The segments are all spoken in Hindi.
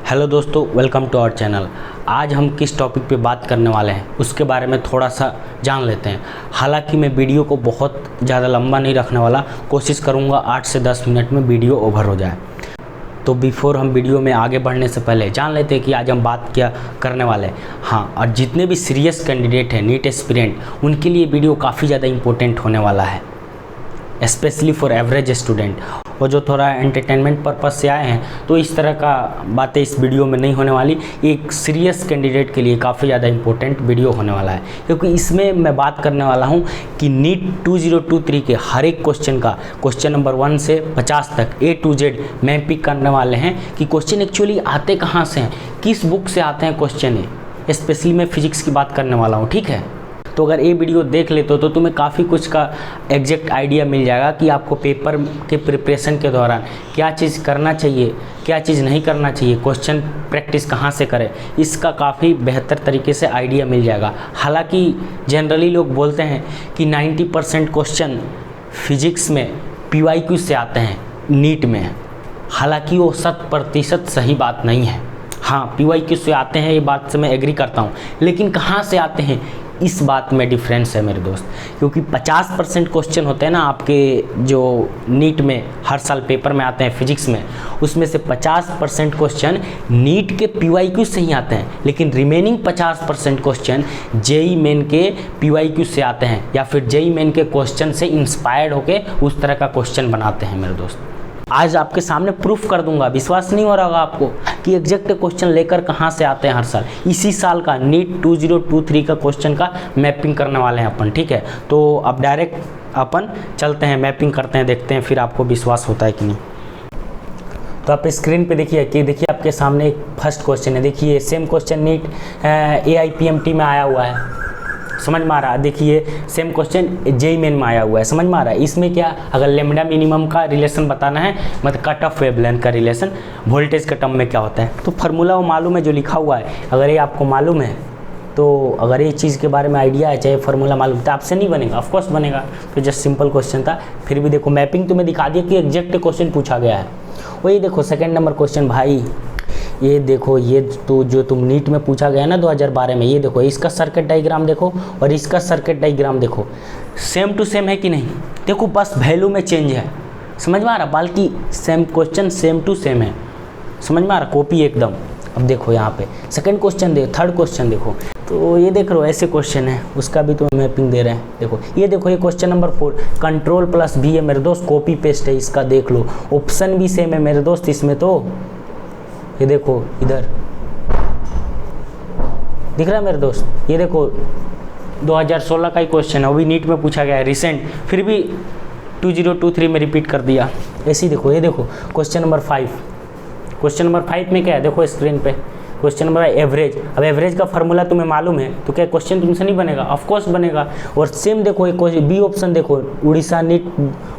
हेलो दोस्तों, वेलकम टू आवर चैनल। आज हम किस टॉपिक पे बात करने वाले हैं उसके बारे में थोड़ा सा जान लेते हैं। हालांकि मैं वीडियो को बहुत ज़्यादा लंबा नहीं रखने वाला, कोशिश करूँगा 8 से 10 मिनट में वीडियो ओवर हो जाए। तो बिफोर हम वीडियो में आगे बढ़ने से पहले जान लेते हैं कि आज हम बात क्या करने वाले हैं। हाँ, और जितने भी सीरियस कैंडिडेट हैं, नीट एस्पिरेंट, उनके लिए वीडियो काफ़ी ज़्यादा इंपॉर्टेंट होने वाला है, स्पेशली फॉर एवरेज स्टूडेंट। और जो थोड़ा एंटरटेनमेंट पर्पस से आए हैं तो इस तरह का बातें इस वीडियो में नहीं होने वाली। एक सीरियस कैंडिडेट के लिए काफ़ी ज़्यादा इंपॉर्टेंट वीडियो होने वाला है, क्योंकि इसमें मैं बात करने वाला हूं कि नीट 2023 के हर एक क्वेश्चन का, क्वेश्चन नंबर 1 से 50 तक A to Z मैं पिक करने वाले हैं कि क्वेश्चन एक्चुअली आते कहाँ से हैं, किस बुक से आते हैं क्वेश्चन। स्पेशली मैं फिजिक्स की बात करने वाला हूँ, ठीक है। तो अगर ये वीडियो देख लेते हो तो तुम्हें काफ़ी कुछ का एग्जैक्ट आइडिया मिल जाएगा कि आपको पेपर के प्रिपरेशन के दौरान क्या चीज़ करना चाहिए, क्या चीज़ नहीं करना चाहिए, क्वेश्चन प्रैक्टिस कहाँ से करें, इसका काफ़ी बेहतर तरीके से आइडिया मिल जाएगा। हालांकि जनरली लोग बोलते हैं कि 90% क्वेश्चन फिजिक्स में PYQ से आते हैं नीट में। हालांकि वो 100% सही बात नहीं है। हाँ, PYQ से आते हैं, ये बात से मैं एग्री करता हूँ, लेकिन कहाँ से आते हैं इस बात में डिफरेंस है मेरे दोस्त। क्योंकि 50% क्वेश्चन होते हैं ना आपके जो नीट में हर साल पेपर में आते हैं फिजिक्स में, उसमें से 50% क्वेश्चन नीट के PYQ से ही आते हैं, लेकिन रिमेनिंग 50% क्वेश्चन JEE मेन के PYQ से आते हैं, या फिर JEE मेन के क्वेश्चन से इंस्पायर्ड होके उस तरह का क्वेश्चन बनाते हैं मेरे दोस्त। आज आपके सामने प्रूफ कर दूंगा, विश्वास नहीं हो रहा होगा आपको कि एग्जैक्ट क्वेश्चन लेकर कहाँ से आते हैं हर साल। इसी साल का नीट 2023 का क्वेश्चन का मैपिंग करने वाले हैं अपन, ठीक है। तो अब डायरेक्ट अपन चलते हैं, मैपिंग करते हैं, देखते हैं फिर आपको विश्वास होता है कि नहीं। तो आप स्क्रीन पे देखिए कि आपके सामने एक फर्स्ट क्वेश्चन है। देखिए सेम क्वेश्चन नीट AIPMT में आया हुआ है, समझ में आ रहा है। देखिए सेम क्वेश्चन JEE मेन में आया हुआ है, समझ में आ रहा है। इसमें क्या, अगर लेमडा मिनिमम का रिलेशन बताना है, मतलब कट ऑफ वेवलेंथ का रिलेशन वोल्टेज के टर्म में क्या होता है, तो फार्मूला वो मालूम है जो लिखा हुआ है। अगर ये आपको मालूम है, तो अगर ये चीज़ के बारे में आइडिया है, चाहे फार्मूला मालूम, तो आपसे नहीं बनेगा, ऑफकोर्स बनेगा। तो जस्ट सिंपल क्वेश्चन था, फिर भी देखो मैपिंग तुम्हें दिखा दिया कि एग्जैक्ट क्वेश्चन पूछा गया है। वही देखो सेकेंड नंबर क्वेश्चन भाई, ये देखो, ये तो जो तुम नीट में पूछा गया ना 2012 में, ये देखो इसका सर्किट डायग्राम देखो और इसका सर्किट डायग्राम देखो, सेम टू सेम है कि नहीं। देखो बस वैल्यू में चेंज है, समझ में आ रहा, बाकी same question same to same है, समझ में आ रहा, कॉपी एकदम। अब देखो यहाँ पे सेकंड क्वेश्चन देखो, थर्ड क्वेश्चन देखो, तो ये देख रहे हो ऐसे क्वेश्चन है, उसका भी तो मैपिंग दे रहे हैं। देखो ये देखो, ये question number 4 control plus V है मेरे दोस्त, कॉपी पेस्ट है, इसका देख लो, ऑप्शन भी सेम है मेरे दोस्त इसमें। तो ये देखो इधर दिख रहा है मेरे दोस्त, ये देखो 2016 का ही क्वेश्चन है, वो भी नीट में पूछा गया है रिसेंट, फिर भी 2023 में रिपीट कर दिया। ऐसे ही देखो, ये देखो क्वेश्चन नंबर 5, क्वेश्चन नंबर 5 में क्या है, देखो स्क्रीन पे क्वेश्चन नंबर एवरेज। अब एवरेज का फार्मूला तुम्हें मालूम है, तो क्या क्वेश्चन तुमसे नहीं बनेगा, ऑफकोर्स बनेगा। और सेम देखो एक बी ऑप्शन देखो, उड़ीसा नीट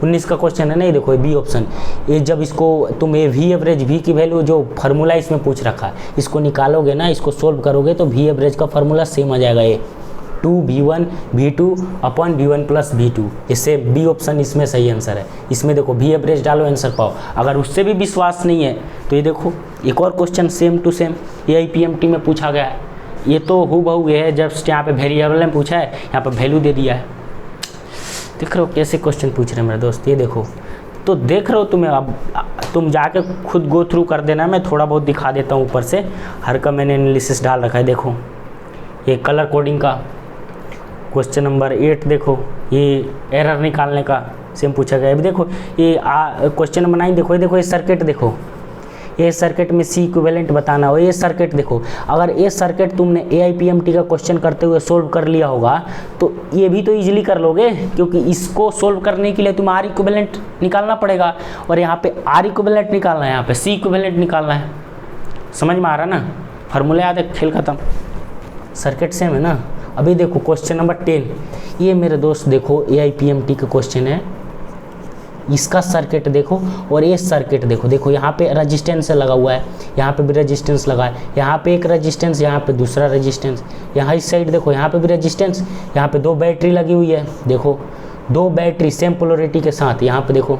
19 का क्वेश्चन है ना, ये देखो बी ऑप्शन, ये जब इसको तुम ये V एवरेज, V की वैल्यू जो फार्मूला इसमें पूछ रखा है, इसको निकालोगे ना, इसको सोल्व करोगे तो V एवरेज का फार्मूला सेम आ जाएगा, ये 2V1 V2 upon V1 plus V2। इससे बी ऑप्शन इसमें सही आंसर है। इसमें देखो V एवरेज डालो, आंसर पाओ। अगर उससे भी विश्वास नहीं है तो ये देखो एक और question same to same AIPMT में पूछा गया है। ये तो हूबहू है, जस्ट यहाँ पे वेरिएबल में पूछा है, यहाँ पे वैल्यू दे दिया है। देख रहे हो कैसे क्वेश्चन पूछ रहे हैं मेरे दोस्त, ये देखो। तो देख रहे हो तुम्हें, अब तुम जाके खुद गो थ्रू कर देना, मैं थोड़ा बहुत दिखा देता हूँ ऊपर से, हर का मैंने एनालिसिस डाल रखा है। देखो ये कलर कोडिंग का क्वेश्चन नंबर 8 देखो, ये एरर निकालने का सेम पूछा गया है। अभी देखो ये क्वेश्चन नंबर 9 देखो, ये देखो ये सर्किट देखो, ये सर्किट में C इक्विवेलेंट बताना हो। ये सर्किट देखो, अगर ये सर्किट तुमने AIPMT का क्वेश्चन करते हुए सोल्व कर लिया होगा तो ये भी तो इजीली कर लोगे, क्योंकि इसको सोल्व करने के लिए तुम R इक्विवेलेंट निकालना पड़ेगा, और यहाँ पे R इक्विवेलेंट निकालना है, यहाँ पे C इक्विवेलेंट निकालना है। समझ में आ रहा ना, फार्मूला याद है, खेल खत्म, सर्किट सेम है ना। अभी देखो क्वेश्चन नंबर 10, ये मेरे दोस्त देखो AIPMT का क्वेश्चन है, इसका सर्किट देखो और ये सर्किट देखो। देखो यहाँ पे रेजिस्टेंस लगा हुआ है, यहाँ पे भी रेजिस्टेंस लगा है, यहाँ पे एक रेजिस्टेंस, यहाँ पे दूसरा रेजिस्टेंस, यहाँ इस साइड देखो यहाँ पे भी रेजिस्टेंस, यहाँ पे 2 बैटरी लगी हुई है। देखो 2 बैटरी सेम पोलरिटी के साथ, यहाँ पे देखो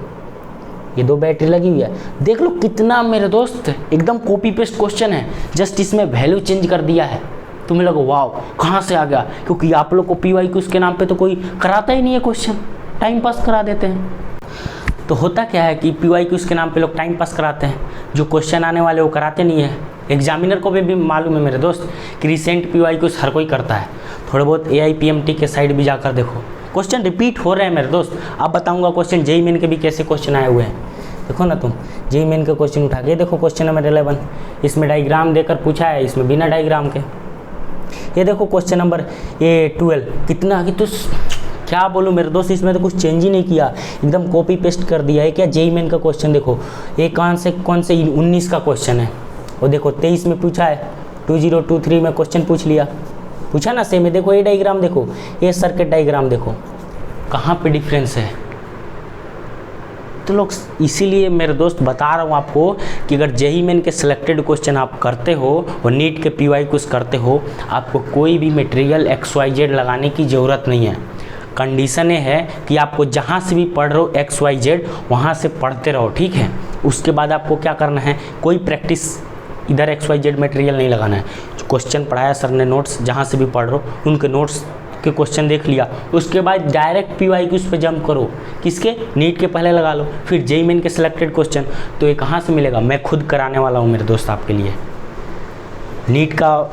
ये 2 बैटरी लगी हुई है। देख लो कितना मेरे दोस्त एकदम कॉपी पेस्ट क्वेश्चन है, जस्ट इसमें वैल्यू चेंज कर दिया है। तुम्हें लगो वाओ कहाँ से आ गया, क्योंकि आप लोग को PYQ के नाम पे तो कोई कराता ही नहीं है क्वेश्चन, टाइम पास करा देते हैं। तो होता क्या है कि PYQ के नाम पे लोग टाइम पास कराते हैं, जो क्वेश्चन आने वाले वो कराते नहीं है। एग्जामिनर को भी मालूम है मेरे दोस्त कि रिसेंट PYQ हर कोई करता है। थोड़े बहुत AIPMT के साइड भी जाकर देखो, क्वेश्चन रिपीट हो रहे हैं मेरे दोस्त। अब बताऊंगा क्वेश्चन JEE मेन के भी कैसे क्वेश्चन आए हुए हैं। देखो ना तुम JEE मेन के क्वेश्चन उठा के देखो, क्वेश्चन नंबर 11 इसमें डायग्राम देकर पूछा है, इसमें बिना डायग्राम के। ये देखो क्वेश्चन नंबर 12 कितना कि तो क्या बोलूँ मेरे दोस्त, इसमें तो कुछ चेंज ही नहीं किया, एकदम कॉपी पेस्ट कर दिया है। क्या JEE मेन का क्वेश्चन देखो, ये कौन से 19 का क्वेश्चन है, वो देखो 23 में पूछा है, 2023 में क्वेश्चन पूछा ना सेम है। देखो ये डायग्राम देखो, ये सर्किट डायग्राम देखो, कहाँ पे डिफरेंस है। तो लोग इसीलिए मेरे दोस्त बता रहा हूँ आपको कि अगर JEE मेन के सिलेक्टेड क्वेश्चन आप करते हो और नीट के PYQ करते हो, आपको कोई भी मटेरियल XYZ लगाने की ज़रूरत नहीं है। कंडीशन ये है कि आपको जहाँ से भी पढ़ रहे हो XYZ वहाँ से पढ़ते रहो, ठीक है। उसके बाद आपको क्या करना है, कोई प्रैक्टिस इधर XYZ मटेरियल नहीं लगाना है। जो क्वेश्चन पढ़ाया सर ने, नोट्स जहाँ से भी पढ़ रहे हो उनके नोट्स के क्वेश्चन देख लिया, उसके बाद डायरेक्ट PYQ पे जंप करो। किसके, नीट के पहले लगा लो, फिर JEE मेन के सिलेक्टेड क्वेश्चन। तो ये कहाँ से मिलेगा, मैं खुद कराने वाला हूँ मेरे दोस्त आपके लिए। नीट का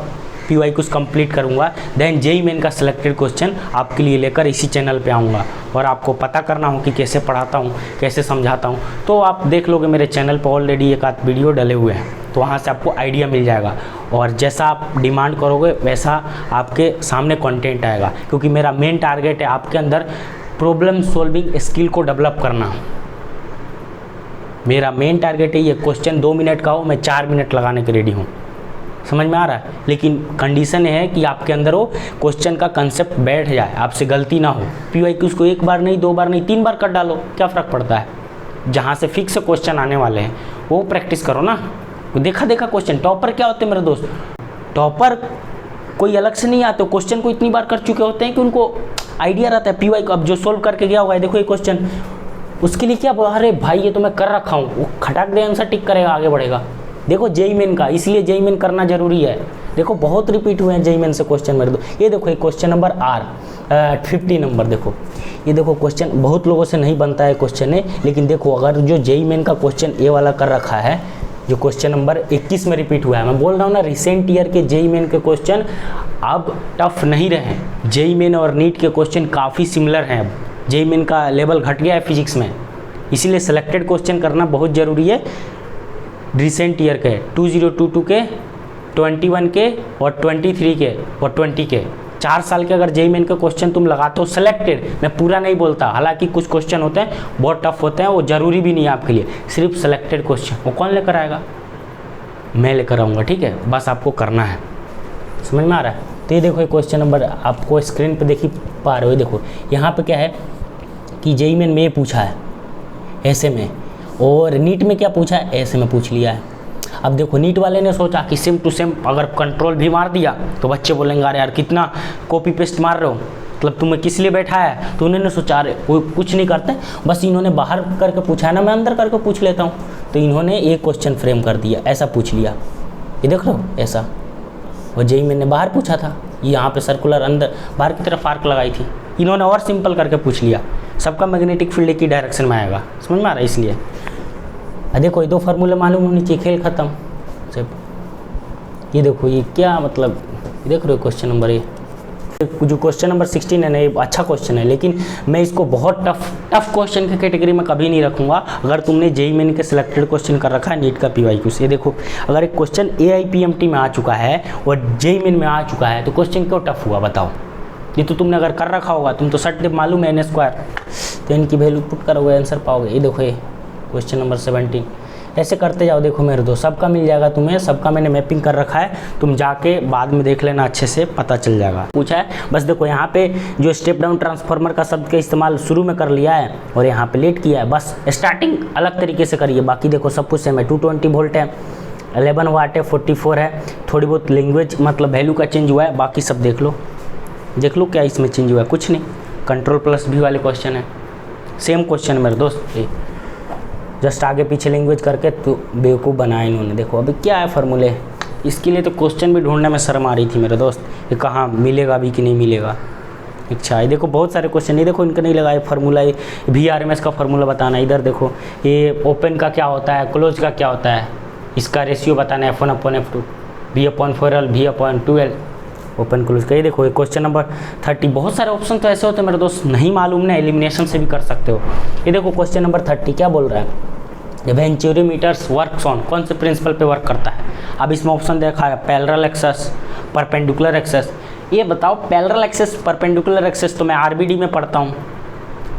PYQ कंप्लीट करूँगा, देन JEE मेन का सिलेक्टेड क्वेश्चन आपके लिए लेकर इसी चैनल पे आऊँगा। और आपको पता करना हो कि कैसे पढ़ाता हूँ, कैसे समझाता हूँ, तो आप देख लोगे मेरे चैनल पर ऑलरेडी एक आध वीडियो डले हुए हैं, तो वहाँ से आपको आइडिया मिल जाएगा। और जैसा आप डिमांड करोगे वैसा आपके सामने कंटेंट आएगा, क्योंकि मेरा मेन टारगेट है आपके अंदर प्रॉब्लम सॉल्विंग स्किल को डेवलप करना। मेरा मेन टारगेट है ये, क्वेश्चन 2 मिनट का हो, मैं 4 मिनट लगाने के रेडी हूँ। समझ में आ रहा है, लेकिन कंडीशन है कि आपके अंदर वो क्वेश्चन का कंसेप्ट बैठ जाए, आपसे गलती ना हो। PYQ को 1 बार नहीं, 2 बार नहीं, 3 बार कर डालो, क्या फ़र्क पड़ता है। जहाँ से फिक्स क्वेश्चन आने वाले हैं वो प्रैक्टिस करो ना। देखा क्वेश्चन, टॉपर क्या होते हैं मेरे दोस्त, टॉपर कोई अलग से नहीं आते, क्वेश्चन को इतनी बार कर चुके होते हैं कि उनको आइडिया रहता है PYQ। अब जो सोल्व करके गया हुआ है, देखो ये क्वेश्चन, उसके लिए क्या, अरे भाई ये तो मैं कर रखा हूँ, वो खटाक दे आंसर टिक करेगा, आगे बढ़ेगा। देखो JEE मेन का, इसलिए JEE मेन करना जरूरी है। देखो बहुत रिपीट हुए हैं JEE मेन से क्वेश्चन मेरे दोस्त। ये देखो ये क्वेश्चन नंबर 50 नंबर देखो, ये देखो क्वेश्चन बहुत लोगों से नहीं बनता है क्वेश्चन है, लेकिन देखो अगर जो JEE मेन का क्वेश्चन ये वाला कर रखा है, जो क्वेश्चन नंबर 21 में रिपीट हुआ है, मैं बोल रहा हूँ ना रिसेंट ईयर के JEE मेन के क्वेश्चन अब टफ नहीं रहे। JEE मेन और नीट के क्वेश्चन काफ़ी सिमिलर हैं। अब JEE मेन का लेवल घट गया है फिजिक्स में, इसीलिए सेलेक्टेड क्वेश्चन करना बहुत ज़रूरी है। रिसेंट ईयर के 2022 के, 21 के और 23 के और 20 के 4 साल के अगर JEE मेन के क्वेश्चन तुम लगाते हो सेलेक्टेड, मैं पूरा नहीं बोलता, हालांकि कुछ क्वेश्चन होते हैं बहुत टफ होते हैं, वो ज़रूरी भी नहीं है आपके लिए, सिर्फ सेलेक्टेड क्वेश्चन। वो कौन लेकर आएगा, मैं लेकर आऊँगा, ठीक है। बस आपको करना है, समझ में आ रहा है। तो ये देखो ये क्वेश्चन नंबर आपको स्क्रीन पर देख ही पा रहे हो। देखो यहाँ पर क्या है कि JEE मेन में ये पूछा है ऐसे में, और नीट में क्या पूछा है, ऐसे में पूछ लिया है। अब देखो नीट वाले ने सोचा कि सेम टू सेम अगर कंट्रोल भी मार दिया तो बच्चे बोलेंगे अरे यार कितना कॉपी पेस्ट मार रहे हो, मतलब तुम्हें किस लिए बैठा है। तो उन्होंने सोचा अरे वो कुछ नहीं करते, बस इन्होंने बाहर करके पूछा है ना, मैं अंदर करके पूछ लेता हूँ। तो इन्होंने एक क्वेश्चन फ्रेम कर दिया, ऐसा पूछ लिया, ये देख लो ऐसा। और JEE मेन ने बाहर पूछा था, यहाँ पे सर्कुलर अंदर बाहर की तरफ आर्क लगाई थी, इन्होंने और सिंपल करके पूछ लिया। सबका मैग्नेटिक फील्ड एक ही डायरेक्शन में आएगा, समझ में आ रहा है। इसलिए देखो ये 2 फार्मूले मालूम होनी चाहिए, खेल खत्म सिर्फ। ये देखो ये क्या मतलब, ये देख रहे हो क्वेश्चन नंबर, ये जो क्वेश्चन नंबर 16 है ना, ये अच्छा क्वेश्चन है, लेकिन मैं इसको बहुत टफ क्वेश्चन की कैटेगरी में कभी नहीं रखूँगा। अगर तुमने JEE मेन के सिलेक्टेड क्वेश्चन कर रखा है नीट का PYQ से, ये देखो अगर एक क्वेश्चन AIPMT में आ चुका है और JEE मेन में आ चुका है तो क्वेश्चन क्यों टफ हुआ बताओ। ये तो तुमने अगर कर रखा होगा, तुम तो सट मालूम है n², तो इनकी वैल्यू पुट करोगे आंसर पाओगे। ये देखो ये क्वेश्चन नंबर 17, ऐसे करते जाओ। देखो मेरे दोस्त सबका मिल जाएगा तुम्हें, सबका मैंने मैपिंग कर रखा है, तुम जाके बाद में देख लेना, अच्छे से पता चल जाएगा। पूछा है बस देखो यहाँ पे जो स्टेप डाउन ट्रांसफार्मर का शब्द का इस्तेमाल शुरू में कर लिया है और यहाँ पे लेट किया है, बस स्टार्टिंग अलग तरीके से करिए, बाकी देखो सब कुछ सेम है। 220 वोल्ट है, 11 वाट है, 44 है, थोड़ी बहुत लैंग्वेज मतलब वैल्यू का चेंज हुआ है, बाकी सब देख लो क्या इसमें चेंज हुआ है, कुछ नहीं। कंट्रोल प्लस भी वाले क्वेश्चन है, सेम क्वेश्चन है मेरे दोस्त। जस्ट आगे पीछे लैंग्वेज करके तो बेवकूफ़ बनाया इन्होंने। देखो अभी क्या है फार्मूले, इसके लिए तो क्वेश्चन भी ढूंढने में शर्म आ रही थी मेरे दोस्त, ये कहाँ मिलेगा भी कि नहीं मिलेगा। अच्छा ये देखो बहुत सारे क्वेश्चन, ये देखो इनका नहीं लगा, ये फार्मूला है VRMS का फार्मूला बताना है। इधर देखो ये ओपन का क्या होता है, क्लोज का क्या होता है, इसका रेशियो बताना है F1/F2, V/4L, V/12, open close का। ये देखो ये क्वेश्चन नंबर 30। बहुत सारे ऑप्शन तो ऐसे होते हैं मेरे दोस्त, नहीं मालूम ना एलिमिनेशन से भी कर सकते हो। ये देखो क्वेश्चन नंबर 30 क्या बोल रहा है, वेंचुरीमीटर्स वर्क्स ऑन, कौन से प्रिंसिपल पे वर्क करता है। अब इसमें ऑप्शन देखा है पैरेलल एक्सेस, परपेंडिकुलर एक्सेस। ये बताओ पैरेलल एक्सेस परपेंडिकुलर एक्सेस तो मैं RBD में पढ़ता हूँ,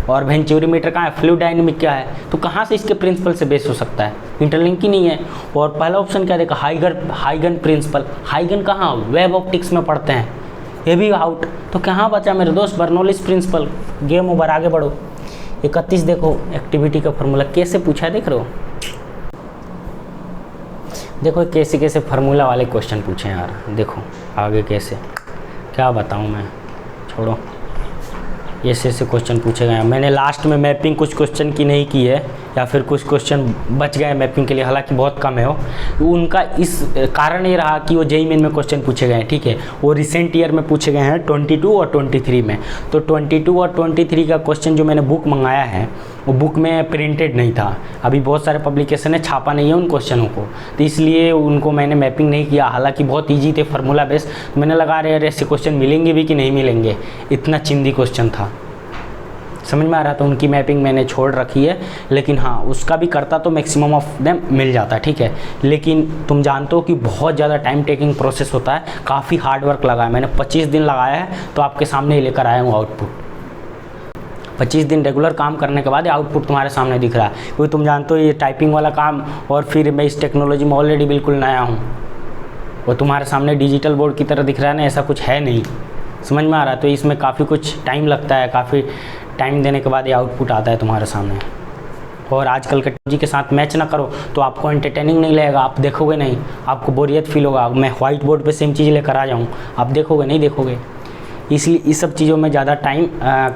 और वेंचुरीमीटर कहाँ है, फ्लूइड डायनेमिक क्या है, तो कहाँ से इसके प्रिंसिपल से बेस हो सकता है, इंटरलिंक ही नहीं है। और पहला ऑप्शन क्या देखा, हाइगन प्रिंसिपल, हाइगन कहाँ, वेब ऑप्टिक्स में पढ़ते हैं, ये भी आउट। तो कहाँ बचा मेरे दोस्त, बर्नौलीज प्रिंसिपल। गेम ओवर, आगे बढ़ो। 31 देखो एक्टिविटी का फार्मूला कैसे पूछा है, देख रहे हो, देखो कैसे कैसे फार्मूला वाले क्वेश्चन पूछे हैं यार। देखो आगे कैसे, क्या बताऊँ मैं, छोड़ो, ये ऐसे क्वेश्चन पूछे गए हैं। मैंने लास्ट में मैपिंग कुछ क्वेश्चन की नहीं की है, या फिर कुछ क्वेश्चन बच गए मैपिंग के लिए, हालांकि बहुत कम है वो। उनका इस कारण ये रहा कि वो JEE मेन में क्वेश्चन पूछे गए हैं, ठीक है, वो रिसेंट ईयर में पूछे गए हैं 22 और 23 में। तो 22 और 23 का क्वेश्चन जो मैंने बुक मंगाया है वो बुक में प्रिंटेड नहीं था, अभी बहुत सारे पब्लिकेशन ने छापा नहीं है उन क्वेश्चनों को, तो इसलिए उनको मैंने मैपिंग नहीं किया। हालांकि बहुत ईजी थे फार्मूला बेस, तो मैंने लगा रहे ऐसे क्वेश्चन मिलेंगे भी कि नहीं मिलेंगे, इतना चिंदी क्वेश्चन था, समझ में आ रहा था। उनकी मैपिंग मैंने छोड़ रखी है, लेकिन हाँ उसका भी करता तो मैक्सिमम ऑफ देम मिल जाता, ठीक है। लेकिन तुम जानते हो कि बहुत ज़्यादा टाइम टेकिंग प्रोसेस होता है, काफ़ी हार्ड वर्क लगा है, मैंने 25 दिन लगाया है, तो आपके सामने ही लेकर आया हूँ आउटपुट। 25 दिन रेगुलर काम करने के बाद आउटपुट तुम्हारे सामने दिख रहा है, क्योंकि तुम जानते हो ये टाइपिंग वाला काम, और फिर मैं इस टेक्नोलॉजी में ऑलरेडी बिल्कुल नया हूँ, वो तुम्हारे सामने डिजिटल बोर्ड की तरह दिख रहा है ना, ऐसा कुछ है नहीं, समझ में आ रहा है। तो इसमें काफ़ी कुछ टाइम लगता है, काफ़ी टाइम देने के बाद ये आउटपुट आता है तुम्हारे सामने। और आजकल के टेक्नोलॉजी के साथ मैच ना करो तो आपको एंटरटेनिंग नहीं लगेगा, आप देखोगे नहीं, आपको बोरियत फील होगा। मैं व्हाइट बोर्ड पे सेम चीज़ लेकर आ जाऊँ, आप देखोगे नहीं देखोगे, इसलिए इस सब चीज़ों में ज़्यादा टाइम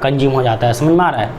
कंज्यूम हो जाता है, समझ में आ रहा है।